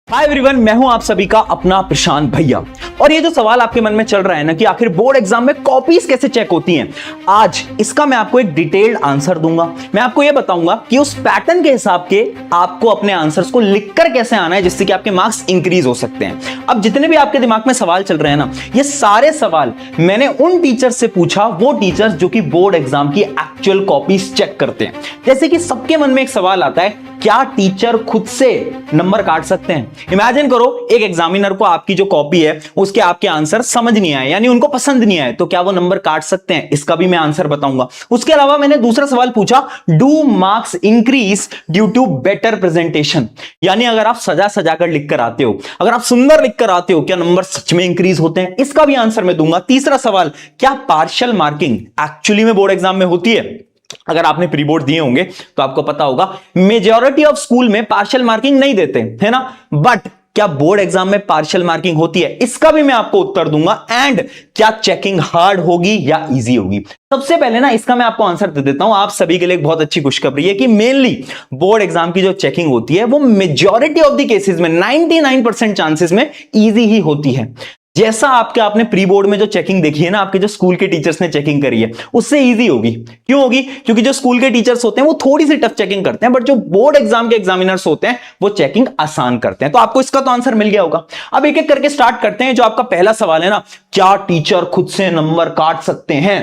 Hi everyone, मैं हूं आप सभी का अपना प्रशांत भैया। और ये जो सवाल आपके मन में चल रहा है ना कि आखिर बोर्ड एग्जाम में कॉपीज कैसे चेक होती हैं, आज इसका मैं आपको एक डिटेल्ड आंसर दूंगा। मैं आपको ये बताऊंगा कि उस पैटर्न के हिसाब के आपको अपने आंसर्स को लिखकर कैसे आना है जिससे कि आपके मार्क्स इंक्रीज हो सकते हैं। अब जितने भी आपके दिमाग में सवाल चल रहे हैं ना, ये सारे सवाल मैंने उन टीचर से पूछा, वो टीचर्स जो कि बोर्ड एग्जाम की एक्चुअल कॉपीज चेक करते हैं। जैसे कि सबके मन में एक सवाल आता है, क्या टीचर खुद से नंबर काट सकते हैं? इमेजिन करो एक एग्जामिनर को आपकी जो कॉपी है उसके आपके आंसर समझ नहीं आए, यानी उनको पसंद नहीं आए, तो क्या वो नंबर काट सकते हैं? इसका भी मैं आंसर बताऊंगा। उसके अलावा मैंने दूसरा सवाल पूछा, do marks increase due to better presentation? यानी अगर आप सजा सजा कर लिख कर आते हो, अगर आप सुंदर लिख कर आते हो, क्या नंबर सच में इंक्रीज होते हैं? इसका भी आंसर मैं दूंगा। तीसरा सवाल, क्या पार्शियल मार्किंग एक्चुअली में बोर्ड एग्जाम में होती है? अगर आपने प्री बोर्ड दिए होंगे तो आपको पता होगा मेजॉरिटी ऑफ स्कूल में पार्शियल मार्किंग नहीं देते, है ना? बट क्या बोर्ड एग्जाम में पार्शियल मार्किंग होती है? इसका भी मैं आपको उत्तर दूंगा। एंड क्या चेकिंग हार्ड होगी या इजी होगी? सबसे पहले ना इसका मैं आपको आंसर दे देता हूं। आप सभी के लिए एक बहुत अच्छी खुशखबरी है कि मेनली बोर्ड एग्जाम की जो चेकिंग होती है वो मेजॉरिटी ऑफ द केसेस में 99% चांसेस में इजी ही होती है। जैसा आपने प्री बोर्ड में जो चेकिंग देखी है ना, आपके जो स्कूल के टीचर्स ने चेकिंग करी है, उससे इजी होगी। क्यों होगी? क्योंकि जो स्कूल के टीचर्स होते हैं वो थोड़ी सी टफ चेकिंग करते हैं, बट जो बोर्ड एग्जाम के एग्जामिनर्स होते हैं वो चेकिंग आसान करते हैं। तो आपको इसका तो आंसर मिल गया होगा। अब एक एक करके स्टार्ट करते हैं। जो आपका पहला सवाल है ना, क्या टीचर खुद से नंबर काट सकते हैं?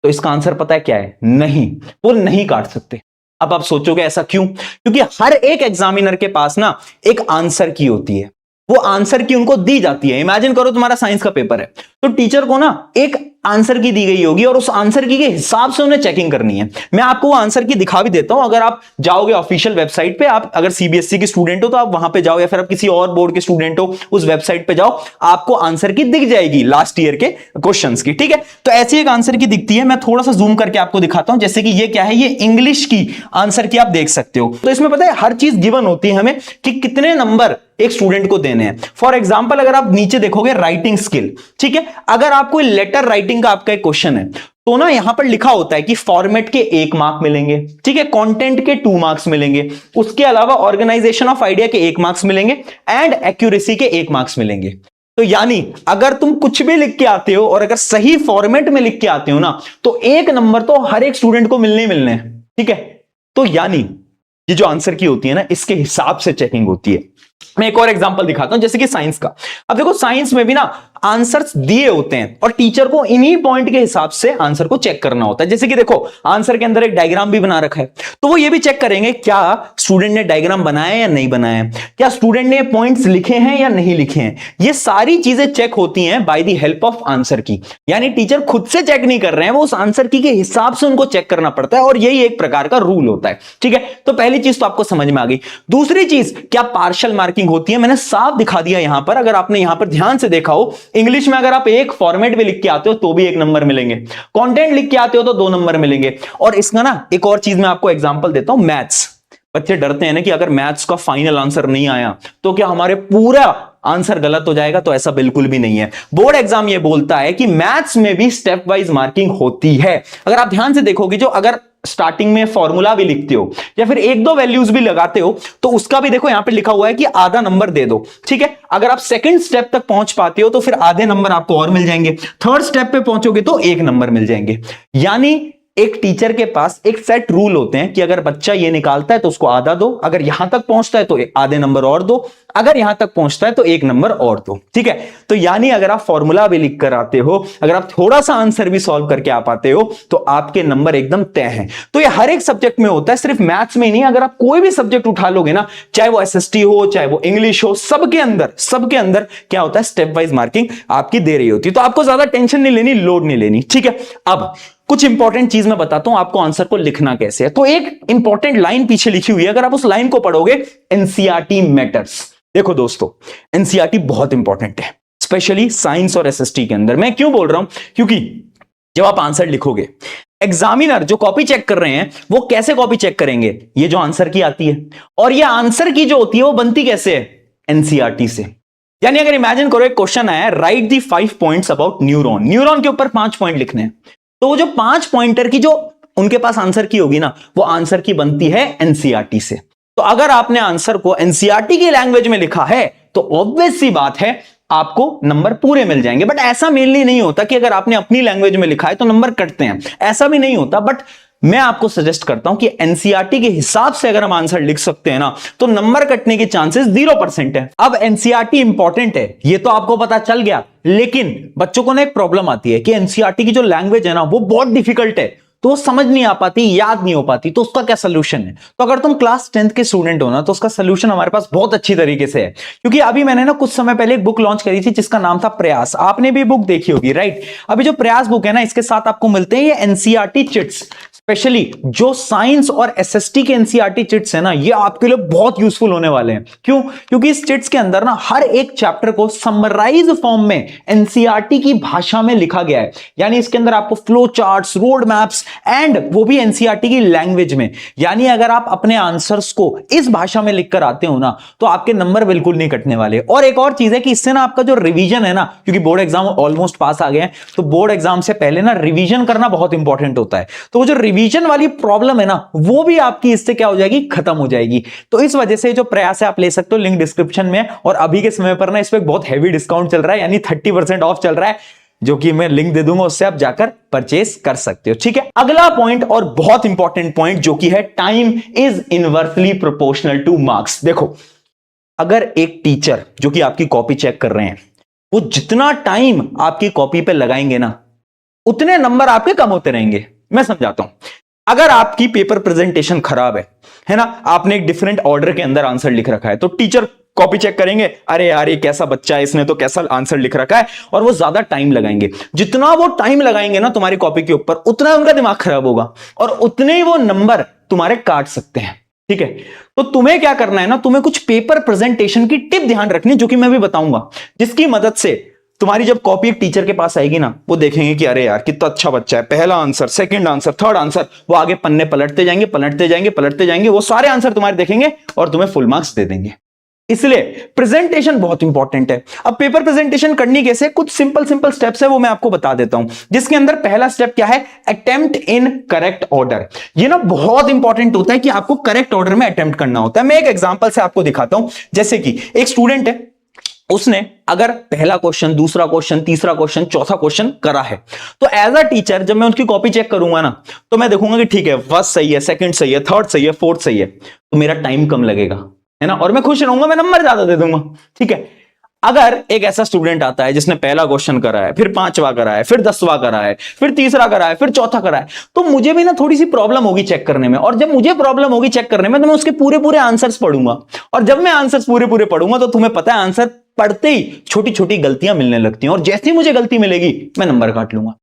तो इसका आंसर पता है क्या है? नहीं, वो नहीं काट सकते। अब आप सोचोगे ऐसा क्यों? क्योंकि हर एक एग्जामिनर के पास ना एक आंसर की होती है, वो आंसर की उनको दी जाती है। इमेजिन करो तुम्हारा साइंस का पेपर है, तो टीचर को ना एक आंसर की दी गई होगी और उस आंसर की के हिसाब से उन्हें चेकिंग करनी है। मैं आपको वो आंसर की दिखा भी देता हूं। अगर आप जाओगे ऑफिशियल वेबसाइट पे, आप अगर सीबीएसई के स्टूडेंट हो तो आप वहां पे जाओ, या फिर आप किसी और बोर्ड के स्टूडेंट हो उस वेबसाइट पे जाओ, आपको आंसर की दिख जाएगी लास्ट ईयर के क्वेश्चंस की। ठीक है, तो ऐसी एक आंसर की दिखती है। मैं थोड़ा सा जूम करके आपको दिखाता हूं। जैसे कि ये क्या है, ये इंग्लिश की आंसर की आप देख सकते हो। तो इसमें पता है हर चीज गिवन होती है हमें कि कितने नंबर एक स्टूडेंट को देने हैं। फॉर एग्जाम्पल अगर आप नीचे देखोगे राइटिंग स्किल, ठीक है, अगर आपको लेटर राइटिंग का आपका एक क्वेश्चन है तो ना यहां पर लिखा होता है कि फॉर्मेट के 1 मार्क मिलेंगे, ठीक है, कंटेंट के 2 मार्क्स मिलेंगे, उसके अलावा ऑर्गेनाइजेशन ऑफ आइडिया के 1 मार्क्स मिलेंगे एंड एक्यूरेसी के 1 मार्क्स मिलेंगे। तो यानी अगर तुम कुछ भी लिख के आते हो और अगर सही फॉर्मेट में लिख के आते हो ना, तो 1 नंबर तो हर एक स्टूडेंट को मिलने ही मिलने हैं। ठीक है, तो यानी ये जो आंसर की होती है ना, इसके हिसाब से चेकिंग होती है। मैं एक और एग्जांपल दिखाता हूं, जैसे कि साइंस का। अब देखो साइंस में भी ना आंसर्स दिए होते हैं और टीचर को इन्हीं पॉइंट के हिसाब से आंसर को चेक करना होता है। जैसे कि देखो आंसर के अंदर एक डायग्राम भी बना रखा है, तो वो ये भी चेक करेंगे क्या स्टूडेंट ने डायग्राम बनाया या नहीं बनाया, क्या स्टूडेंट ने पॉइंट्स लिखे हैं या नहीं लिखे हैं। ये सारी चीजें चेक होती हैं by the help of answer की। यानी टीचर खुद से चेक नहीं कर रहे हैं, वो उस आंसर की के हिसाब से उनको चेक करना पड़ता है, और यही एक प्रकार का रूल होता है। ठीक है, तो पहली चीज तो आपको समझ में आ गई। दूसरी चीज, क्या पार्शियल मार्किंग होती है? मैंने साफ दिखा दिया यहां पर। अगर आपने यहां पर ध्यान से देखा हो, इंग्लिश में अगर आप एक फॉर्मेट में लिख के आते हो तो भी 1 नंबर मिलेंगे, कंटेंट लिख के आते हो तो 2 नंबर मिलेंगे। और इसका ना एक और चीज मैं आपको एग्जांपल देता हूं, मैथ्स। बच्चे डरते हैं ना कि अगर मैथ्स का फाइनल आंसर नहीं आया तो क्या हमारे पूरा आंसर गलत हो जाएगा? तो ऐसा बिल्कुल भी नहीं है। बोर्ड एग्जाम ये बोलता है कि मैथ्स में भी स्टेप वाइज मार्किंग होती है। अगर आप ध्यान से देखोगे, जो अगर स्टार्टिंग में फॉर्मूला भी लिखते हो या फिर 1-2 वैल्यूज भी लगाते हो, तो उसका भी देखो यहां पे लिखा हुआ है कि आधा नंबर दे दो। ठीक है, अगर आप सेकंड स्टेप तक पहुंच पाते हो तो फिर आधे नंबर आपको और मिल जाएंगे, थर्ड स्टेप पे पहुंचोगे तो 1 नंबर मिल जाएंगे। यानी एक टीचर के पास एक सेट रूल होते हैं कि अगर बच्चा ये निकालता है तो उसको आधा दो, अगर यहां तक पहुंचता है तो आधे नंबर और दो, अगर यहां तक पहुंचता है तो 1 नंबर और दो। ठीक है, तो यानी अगर आप फॉर्मूला भी लिख कर आते हो, अगर आप थोड़ा सा आंसर भी सॉल्व करके आ पाते हो, तो आपके नंबर एकदम तय हैं। तो ये हर एक सब्जेक्ट में होता है, सिर्फ मैथ्स में ही नहीं। अगर आप कोई भी सब्जेक्ट उठा लोगे ना, चाहे वो एसएसटी हो, चाहे वो इंग्लिश हो, सबके अंदर क्या होता है, स्टेप वाइज मार्किंग आपकी दे रही होती है। तो आपको ज्यादा टेंशन नहीं लेनी, लोड नहीं लेनी। ठीक है, अब कुछ इंपॉर्टेंट चीज मैं बताता हूं आपको, आंसर को लिखना कैसे है। तो एक इंपॉर्टेंट लाइन पीछे लिखी हुई है, अगर आप उस लाइन को पढ़ोगे, एनसीईआरटी मैटर्स। देखो दोस्तों, एनसीईआरटी बहुत इंपॉर्टेंट है, स्पेशली साइंस और एसएसटी के अंदर। मैं क्यों बोल रहा हूं? क्योंकि जब आप आंसर लिखोगे, एग्जामिनर जो कॉपी चेक कर रहे हैं वो कैसे कॉपी चेक करेंगे? ये जो आंसर की आती है, और ये आंसर की जो होती है वो बनती कैसे है? एनसीईआरटी से। यानी अगर इमेजिन करो एक क्वेश्चन आया, right the 5 points about neuron, neuron के ऊपर 5 पॉइंट लिखने हैं, तो वो जो 5 पॉइंटर की जो उनके पास आंसर की होगी ना, वो आंसर की बनती है एनसीईआरटी से। तो अगर आपने आंसर को एनसीईआरटी की लैंग्वेज में लिखा है तो ऑब्वियस सी बात है आपको नंबर पूरे मिल जाएंगे। बट ऐसा मेनली नहीं होता कि अगर आपने अपनी लैंग्वेज में लिखा है तो नंबर कटते हैं, ऐसा भी नहीं होता। बट मैं आपको सजेस्ट करता हूं कि एनसीईआरटी के हिसाब से अगर हम आंसर लिख सकते हैं ना तो नंबर कटने के चांसेस 0% है। अब एनसीईआरटी इंपॉर्टेंट है ये तो आपको पता चल गया, लेकिन बच्चों को ना एक प्रॉब्लम आती है कि एनसीईआरटी की जो लैंग्वेज है ना वो बहुत डिफिकल्ट है, तो समझ नहीं आ पाती, याद नहीं हो पाती। तो उसका क्या सोल्यूशन है? तो अगर तुम क्लास 10th के स्टूडेंट हो ना तो उसका सोल्यूशन हमारे पास बहुत अच्छी तरीके से है। क्योंकि अभी मैंने ना कुछ समय पहले एक बुक लॉन्च करी थी जिसका नाम था प्रयास। आपने भी बुक देखी होगी, राइट? अभी जो प्रयास बुक है ना इसके साथ आपको मिलते हैं ये एनसीईआरटी चिट्स। स्पेशली जो साइंस और एसएसटी के एनसीईआरटी चिट्स है ना ये आपके लिए बहुत यूजफुल होने वाले हैं। क्यों? क्योंकि इस चिट्स के अंदर ना हर एक चैप्टर को समराइज फॉर्म में एनसीईआरटी की भाषा में लिखा गया है। यानी इसके अंदर आपको flow charts, road maps and वो भी एनसीईआरटी की लैंग्वेज में। यानी अगर आप अपने आंसर्स को इस भाषा में लिखकर आते हो ना तो आपके नंबर बिल्कुल नहीं कटने वाले। और एक और चीज है कि इससे ना आपका जो रिवीजन है ना, क्योंकि बोर्ड एग्जाम ऑलमोस्ट पास आ गए हैं तो बोर्ड एग्जाम से पहले ना रिवीजन करना बहुत इंपॉर्टेंट होता है। तो वो जो रिवीजन वाली प्रॉब्लम है ना वो भी आपकी इससे क्या हो जाएगी, खत्म हो जाएगी। तो इस वजह से जो प्रयास है आप ले सकते हो, लिंक डिस्क्रिप्शन में। और अभी के समय पर ना इस पे बहुत हैवी डिस्काउंट चल रहा है, यानी 30% ऑफ चल रहा है, जो कि मैं लिंक दे दूंगा, उससे आप जाकर परचेस कर सकते हो। ठीक है, अगला पॉइंट और बहुत इंपॉर्टेंट पॉइंट जो कि है time is inversely proportional two marks. देखो, अगर एक टीचर जो कि आपकी कॉपी चेक कर रहे हैं वो जितना टाइम आपकी कॉपी पे लगाएंगे ना उतने नंबर आपके कम होते रहेंगे। मैं समझाता हूं। अगर आपकी पेपर प्रेजेंटेशन खराब है ना, आपने एक डिफरेंट ऑर्डर के अंदर आंसर लिख रखा है, तो टीचर कॉपी चेक करेंगे, अरे यार ये कैसा बच्चा है, इसने तो कैसा आंसर लिख रखा है, और वो ज्यादा टाइम लगाएंगे। जितना वो टाइम लगाएंगे ना तुम्हारी कॉपी के ऊपर उतना उनका दिमाग खराब होगा और उतने ही वो नंबर तुम्हारे काट सकते हैं। ठीक है, तो तुम्हें क्या करना है ना, तुम्हें कुछ पेपर प्रेजेंटेशन की टिप ध्यान रखनी जो कि मैं भी बताऊंगा, जिसकी मदद से तुम्हारी जब कॉपी एक टीचर के पास आएगी ना वो देखेंगे कि अरे यार कितना अच्छा बच्चा है, पहला answer, second answer, third answer, वो आगे पन्ने पलटते जाएंगे पलटते जाएंगे पलटते जाएंगे, वो सारे आंसर तुम्हारे देखेंगे और तुम्हें फुल मार्क्स दे देंगे। इसलिए प्रेजेंटेशन बहुत इंपॉर्टेंट है। अब पेपर प्रेजेंटेशन करनी कैसे, कुछ सिंपल सिंपल स्टेप्स है वो मैं आपको बता देता हूं, जिसके अंदर पहला स्टेप क्या है, अटेम्प्ट इन करेक्ट ऑर्डर। ये ना बहुत इंपॉर्टेंट होता है कि आपको करेक्ट ऑर्डर में अटेम्प्ट करना होता है। मैं एक एग्जांपल से आपको दिखाता हूं। जैसे कि एक स्टूडेंट है, उसने अगर पहला क्वेश्चन, दूसरा क्वेश्चन, तीसरा क्वेश्चन, चौथा क्वेश्चन करा है, तो एज अ टीचर जब मैं उसकी कॉपी चेक करूंगा ना तो मैं देखूंगा कि ठीक है फर्स्ट सही है, सेकंड सही है, थर्ड सही है, फोर्थ सही है, तो मेरा टाइम कम लगेगा, है ना, और मैं खुश रहूंगा, मैं नंबर ज्यादा दे दूंगा। ठीक है, अगर एक ऐसा स्टूडेंट आता है जिसने पहला क्वेश्चन करा है, फिर पांचवा करा है, फिर 10वां करा है, फिर तीसरा करा है, फिर चौथा करा है, तो मुझे भी ना थोड़ी सी प्रॉब्लम होगी चेक करने में। और जब मुझे प्रॉब्लम होगी चेक करने में तो मैं उसके पूरे पूरे आंसर्स पढ़ूंगा, और जब मैं आंसर्स पूरे पूरे पढ़ूंगा तो तुम्हें पता है आंसर पढ़ते ही छोटी छोटी गलतियां मिलने लगती हैं, और जैसे ही मुझे गलती मिलेगी मैं नंबर काट लूंगा।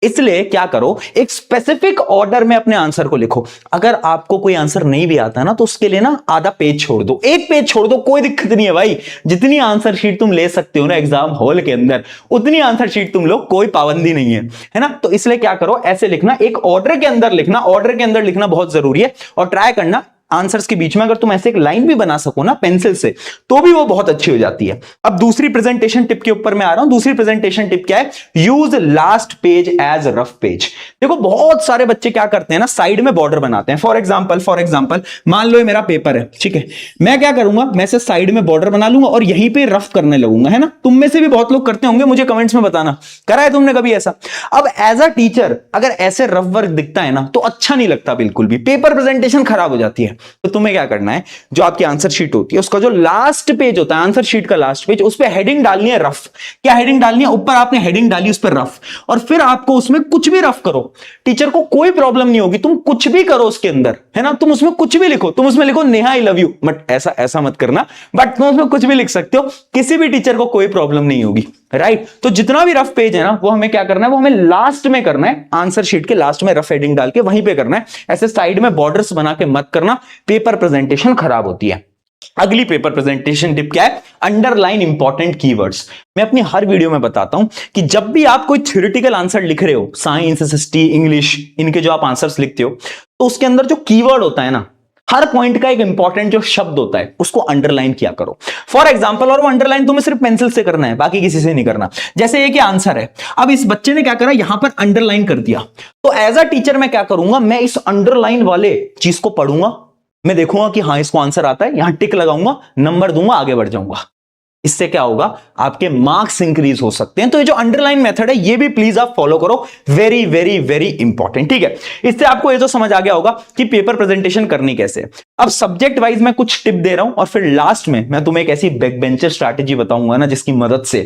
इसलिए क्या करो, एक स्पेसिफिक ऑर्डर में अपने आंसर को लिखो। अगर आपको कोई आंसर नहीं भी आता ना तो उसके लिए ना आधा पेज छोड़ दो, एक पेज छोड़ दो, कोई दिक्कत नहीं है भाई। जितनी आंसर शीट तुम ले सकते हो ना एग्जाम हॉल के अंदर उतनी आंसर शीट तुम लो, कोई पाबंदी नहीं है ना। तो इसलिए क्या करो, ऐसे लिखना, एक ऑर्डर के अंदर लिखना, ऑर्डर के अंदर लिखना बहुत जरूरी है। और ट्राई करना आंसर्स के बीच में अगर तुम ऐसे एक लाइन भी बना सको ना पेंसिल से तो भी वो बहुत अच्छी हो जाती है। अब दूसरी प्रेजेंटेशन टिप के ऊपर मैं आ रहा हूं। दूसरी प्रेजेंटेशन टिप क्या है, use last page as rough page. देखो बहुत सारे बच्चे क्या करते हैं ना, साइड में बॉर्डर बनाते हैं। फॉर एग्जांपल मान लो ये मेरा पेपर है, ठीक है, मैं क्या करूंगा, मैं से साइड में बॉर्डर बना लूंगा और यहीं पे रफ करने लगूंगा, है ना। तुम में से भी बहुत लोग करते होंगे, मुझे कमेंट्स में बताना, करा है तुमने कभी ऐसा। अब एज अ टीचर अगर ऐसे रफ वर्क दिखता है ना तो अच्छा नहीं लगता बिल्कुल भी, पेपर प्रेजेंटेशन खराब हो जाती है। तो तुम्हें क्या करना है, जो आपकी आंसर शीट होती है उसका जो लास्ट पेज होता है, आंसर शीट का लास्ट पेज, उस पर हेडिंग डालनी है रफ। क्या हेडिंग डालनी है, ऊपर आपने हेडिंग डाली उस पर रफ, और फिर आपको उसमें कुछ भी रफ करो, टीचर को कोई प्रॉब्लम नहीं होगी। तुम कुछ भी करो उसके अंदर, है ना, तुम उसमें कुछ भी लिखो, तुम उसमें लिखो Neha I love you, but ऐसा मत करना, बट तुम उसमें कुछ भी लिख सकते हो, किसी भी टीचर को कोई प्रॉब्लम नहीं होगी, राइट। तो जितना भी रफ पेज है ना वो हमें क्या करना है, वो हमें लास्ट में करना है, आंसर शीट के लास्ट में रफ हेडिंग डाल के वहीं पे करना है। ऐसे साइड में बॉर्डर्स बना के मत करना, पेपर प्रेजेंटेशन खराब होती है। अगली पेपर प्रेजेंटेशन टिप क्या है, अंडरलाइन इंपॉर्टेंट कीवर्ड्स। मैं अपनी हर वीडियो में बताता हूं कि जब भी आप कोई थ्योरेटिकल आंसर लिख रहे हो, साइंस, एसएसटी, इंग्लिश, इनके जो आप आंसर्स लिखते हो तो उसके अंदर जो कीवर्ड होता है ना, हर पॉइंट का एक इंपॉर्टेंट जो शब्द होता है उसको अंडरलाइन किया करो। फॉर एग्जांपल, और वो अंडरलाइन तुम्हें सिर्फ पेंसिल से करना है, बाकी किसी से नहीं करना। जैसे ये कि आंसर है, अब इस बच्चे ने क्या करा, यहां पर अंडरलाइन कर दिया, तो एज अ टीचर मैं क्या करूंगा, मैं इस अंडरलाइन वाले चीज को पढ़ूंगा, मैं देखूंगा कि हाँ इसको आंसर आता है, यहां टिक लगाऊंगा, नंबर दूंगा, आगे बढ़ जाऊंगा। इससे क्या होगा, आपके मार्क्स इंक्रीज हो सकते हैं। तो ये जो अंडरलाइन मेथड है ये भी प्लीज आप फॉलो करो, वेरी वेरी वेरी इंपॉर्टेंट। ठीक है, इससे आपको ये जो समझ आ गया होगा कि पेपर प्रेजेंटेशन करनी कैसे। अब सब्जेक्ट वाइज मैं कुछ टिप दे रहा हूं और फिर लास्ट में मैं तुम्हें एक ऐसी बैक बेंचर स्ट्रैटेजी बताऊंगा ना जिसकी मदद से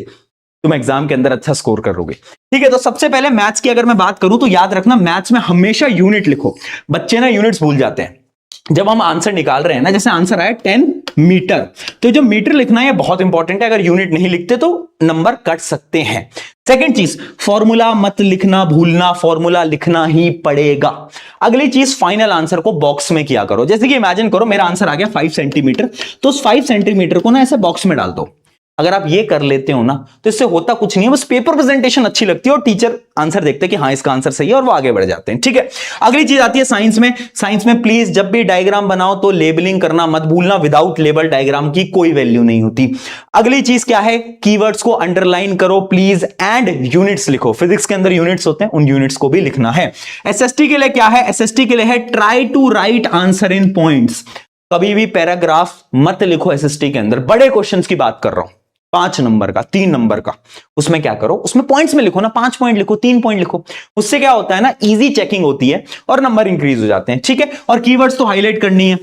तुम एग्जाम के अंदर अच्छा स्कोर करोगे। ठीक है, तो सबसे पहले मैथ्स की अगर मैं बात करूं तो याद रखना मैथ्स में हमेशा यूनिट लिखो। बच्चे ना यूनिट्स भूल जाते हैं जब हम आंसर निकाल रहे हैं ना। जैसे आंसर आया 10 मीटर, तो जो मीटर लिखना है बहुत इंपॉर्टेंट है। अगर यूनिट नहीं लिखते तो नंबर कट सकते हैं। सेकंड चीज, फॉर्मूला मत लिखना भूलना, फॉर्मूला लिखना ही पड़ेगा। अगली चीज, फाइनल आंसर को बॉक्स में किया करो। जैसे कि इमेजिन करो मेरा आंसर आ गया 5 सेंटीमीटर, तो उस 5 सेंटीमीटर को ना ऐसे बॉक्स में डाल दो। अगर आप ये कर लेते हो ना तो इससे होता कुछ नहीं है, बस पेपर प्रेजेंटेशन अच्छी लगती है और टीचर आंसर देखते हैं कि हाँ इसका आंसर सही है और वो आगे बढ़ जाते हैं। ठीक है, अगली चीज आती है साइंस में। साइंस में प्लीज जब भी डायग्राम बनाओ तो लेबलिंग करना मत भूलना, विदाउट लेबल डायग्राम की कोई वैल्यू नहीं होती। अगली चीज क्या है, कीवर्ड्स को अंडरलाइन करो प्लीज एंड यूनिट्स लिखो। फिजिक्स के अंदर यूनिट्स होते हैं, उन यूनिट्स को भी लिखना है। एसएसटी के लिए क्या है, एसएसटी के लिए है try to write answer in points. कभी भी पैराग्राफ मत लिखो एसएसटी के अंदर, बड़े क्वेश्चंस की बात कर रहा हूं, 5 नंबर का 3 नंबर का, उसमें क्या करो, उसमें पॉइंट्स में लिखो ना, 5 पॉइंट लिखो, 3 पॉइंट लिखो। उससे क्या होता है ना, इजी चेकिंग होती है और नंबर इंक्रीज हो जाते हैं। ठीक है, और कीवर्ड्स तो हाईलाइट करनी है।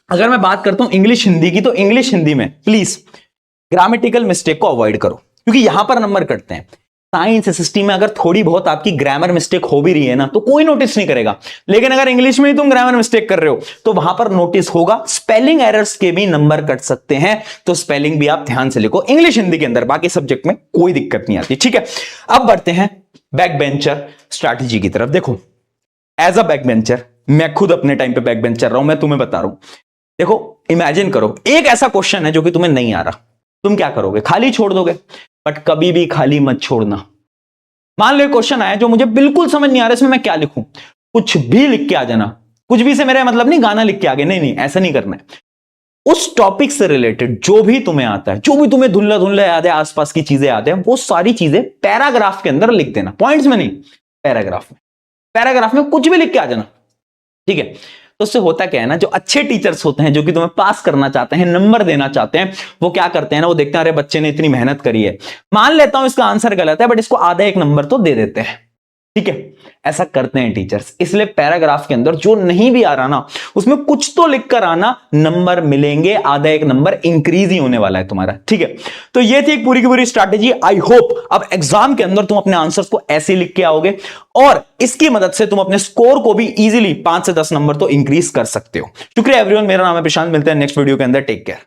अगर मैं बात करता हूं इंग्लिश हिंदी की, तो इंग्लिश हिंदी में प्लीज ग्रामेटिकल मिस्टेक को अवॉइड करो क्योंकि यहां पर नंबर कटते हैं। साइंस एसएसटी में अगर थोड़ी बहुत आपकी ग्रामर मिस्टेक हो भी रही है ना तो कोई नोटिस नहीं करेगा, लेकिन अगर इंग्लिश में ही तुम ग्रामर मिस्टेक कर रहे हो तो वहां पर नोटिस होगा। स्पेलिंग एरर्स के भी नंबर कट सकते हैं, तो स्पेलिंग भी आप ध्यान से लिखो इंग्लिश हिंदी के अंदर, बाकी सब्जेक्ट में कोई दिक्कत नहीं आती। ठीक है, अब बढ़ते हैं बैक बेंचर स्ट्रैटेजी की तरफ। देखो एज अ बैक बेंचर, मैं खुद अपने टाइम पे बैक बेंचर रहा हूं, मैं तुम्हें बता रहा हूं। देखो इमेजिन करो एक ऐसा क्वेश्चन है जो कि तुम्हें नहीं आ रहा, तुम क्या करोगे, खाली छोड़ दोगे? बट कभी भी खाली मत छोड़ना। मान लो क्वेश्चन आया जो मुझे बिल्कुल समझ नहीं आ रहा, इसमें मैं क्या लिखूं, कुछ भी लिख के आ जाना। कुछ भी से मेरा मतलब नहीं गाना लिख के आगे, नहीं नहीं ऐसा नहीं करना है। उस टॉपिक से रिलेटेड जो भी तुम्हें आता है, जो भी तुम्हें धुंधला धुंधला याद है, आसपास की चीजें याद है, वो सारी चीजें पैराग्राफ के अंदर लिख देना, पॉइंट्स में नहीं, पैराग्राफ में। पैराग्राफ में कुछ भी लिख के आ जाना। ठीक है, तो उससे होता क्या है ना, जो अच्छे टीचर्स होते हैं जो कि तुम्हें पास करना चाहते हैं, नंबर देना चाहते हैं, वो क्या करते हैं ना, वो देखते हैं अरे बच्चे ने इतनी मेहनत करी है, मान लेता हूं इसका आंसर गलत है बट इसको आधा एक नंबर तो दे देते हैं। ठीक है, ऐसा करते हैं टीचर्स। इसलिए पैराग्राफ के अंदर जो नहीं भी आ रहा ना उसमें कुछ तो लिख कर आना, नंबर मिलेंगे, आधा एक नंबर इंक्रीज ही होने वाला है तुम्हारा। ठीक है, तो ये थी एक पूरी की पूरी स्ट्रैटेजी। आई होप अब एग्जाम के अंदर तुम अपने आंसर्स को ऐसे लिख के आओगे और इसकी मदद से तुम अपने स्कोर को भी इजीली 5 से 10 नंबर तो इंक्रीज कर सकते हो। शुक्रिया एवरीवन, मेरा नाम है प्रशांत, मिलते हैं नेक्स्ट वीडियो के अंदर, टेक केयर।